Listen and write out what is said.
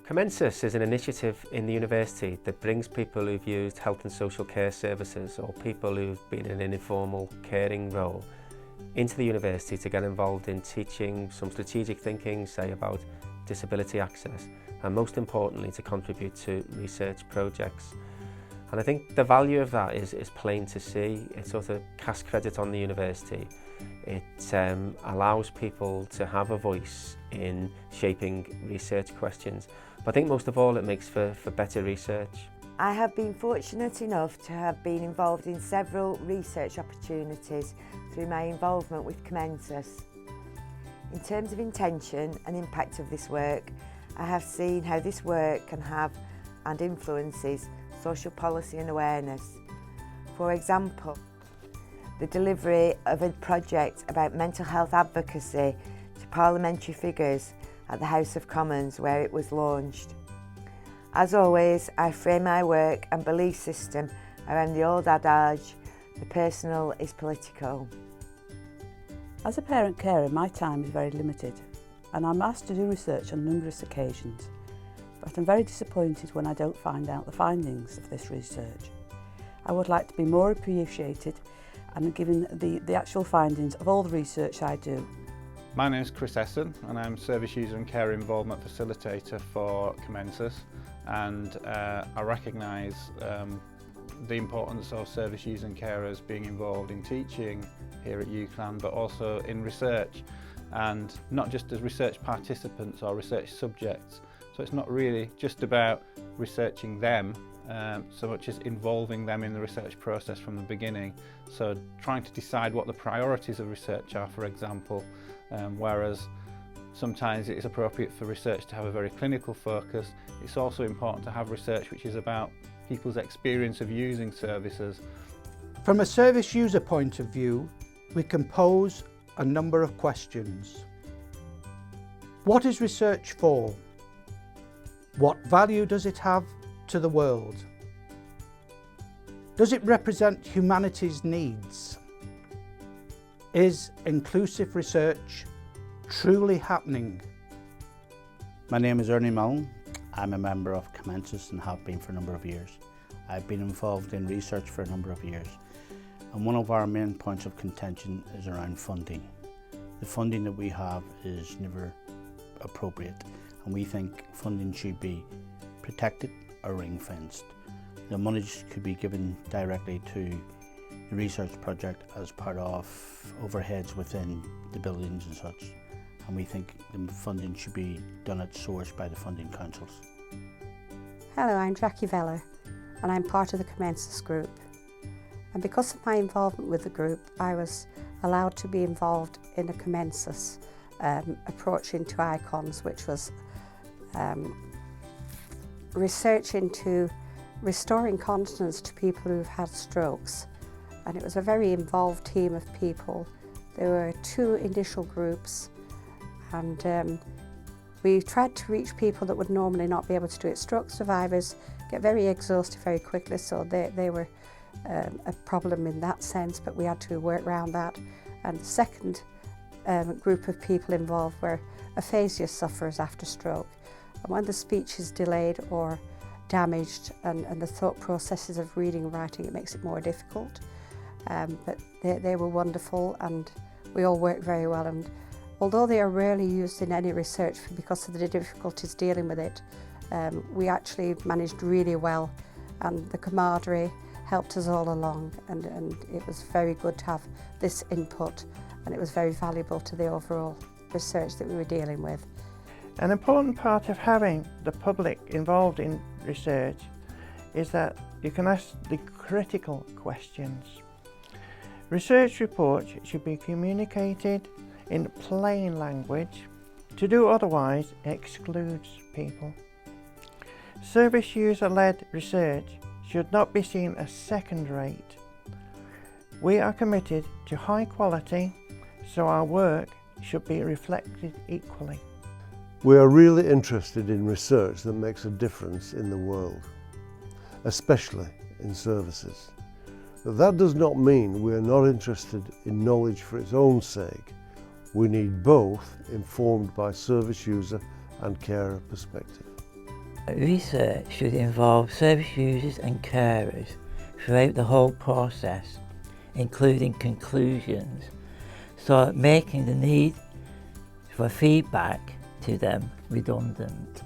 Comensus is an initiative in the university that brings people who've used health and social care services or people who've been in an informal caring role into the university to get involved in teaching some strategic thinking, say about disability access, and most importantly to contribute to research projects. And I think the value of that is plain to see. It sort of casts credit on the university. It allows people to have a voice in shaping research questions. But I think most of all it makes for better research. I have been fortunate enough to have been involved in several research opportunities through my involvement with Comensus. In terms of intention and impact of this work, I have seen how this work can have and influences social policy and awareness. For example, the delivery of a project about mental health advocacy to parliamentary figures at the House of Commons where it was launched. As always, I frame my work and belief system around the old adage, the personal is political. As a parent carer, my time is very limited and I'm asked to do research on numerous occasions, but I'm very disappointed when I don't find out the findings of this research. I would like to be more appreciated and given the actual findings of all the research I do. My name is Chris Essen and I'm Service User and Care Involvement Facilitator for Comensus, and I recognise the importance of service users and carers being involved in teaching here at UCLan, but also in research, and not just as research participants or research subjects. So it's not really just about researching them so much as involving them in the research process from the beginning. So trying to decide what the priorities of research are, for example, whereas sometimes it is appropriate for research to have a very clinical focus. It's also important to have research which is about people's experience of using services. From a service user point of view, we can pose a number of questions. What is research for? What value does it have to the world? Does it represent humanity's needs? Is inclusive research truly happening? My name is Ernie Mullen. I'm a member of Comensus and have been for a number of years. I've been involved in research for a number of years, and one of our main points of contention is around funding. The funding that we have is never appropriate, and we think funding should be protected or ring-fenced. The money could be given directly to the research project as part of overheads within the buildings and such, and we think the funding should be done at source by the funding councils. Hello, I'm Jackie Veller and I'm part of the Comensus group, and because of my involvement with the group I was allowed to be involved in a Comensus approach into icons, which was research into restoring continence to people who've had strokes, and it was a very involved team of people. There were 2 initial groups, and we tried to reach people that would normally not be able to do it. Stroke survivors get very exhausted very quickly, so they were a problem in that sense, but we had to work around that. And the second group of people involved were aphasia sufferers after stroke. And when the speech is delayed or damaged and the thought processes of reading and writing, it makes it more difficult. But they were wonderful and we all worked very well. And although they are rarely used in any research because of the difficulties dealing with it, we actually managed really well, and the camaraderie helped us all along, and it was very good to have this input, and it was very valuable to the overall research that we were dealing with. An important part of having the public involved in research is that you can ask the critical questions. Research reports should be communicated in plain language. To do otherwise excludes people. Service user-led research should not be seen as second-rate. We are committed to high quality, so our work should be reflected equally. We are really interested in research that makes a difference in the world, especially in services. But that does not mean we are not interested in knowledge for its own sake. We need both, informed by service user and carer perspective. Research should involve service users and carers throughout the whole process, including conclusions, so making the need for feedback to them redundant.